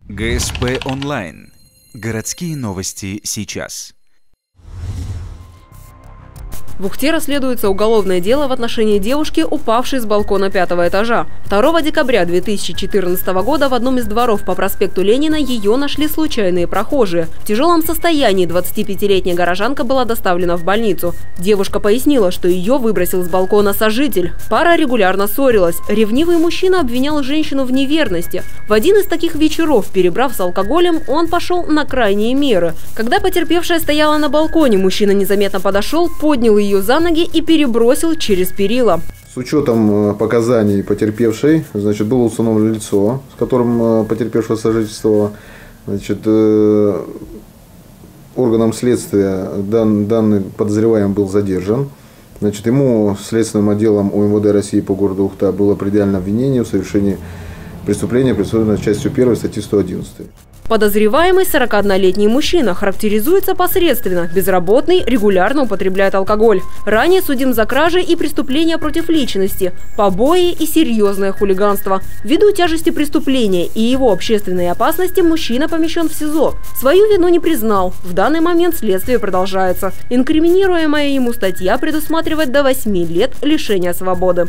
ГСП онлайн. Городские новости сейчас. В Ухте расследуется уголовное дело в отношении девушки, упавшей с балкона 5-го этажа. 2 декабря 2014 года в одном из дворов по проспекту Ленина ее нашли случайные прохожие. В тяжелом состоянии 25-летняя горожанка была доставлена в больницу. Девушка пояснила, что ее выбросил с балкона сожитель. Пара регулярно ссорилась. Ревнивый мужчина обвинял женщину в неверности. В один из таких вечеров, перебрав с алкоголем, он пошел на крайние меры. Когда потерпевшая стояла на балконе, мужчина незаметно подошел, поднял ее за ноги и перебросил через перила. С учетом показаний потерпевшей, было установлено лицо, с которым потерпевшая сожительствовала. Органом следствия данный подозреваемый был задержан. Ему следственным отделом УМВД России по городу Ухта было предъявлено обвинение в совершении преступления, предусмотренного частью 1 статьи 111. Подозреваемый 41-летний мужчина характеризуется посредственно, безработный, регулярно употребляет алкоголь. Ранее судим за кражи и преступления против личности, побои и серьезное хулиганство. Ввиду тяжести преступления и его общественной опасности мужчина помещен в СИЗО. Свою вину не признал. В данный момент следствие продолжается. Инкриминируемая ему статья предусматривает до 8 лет лишения свободы.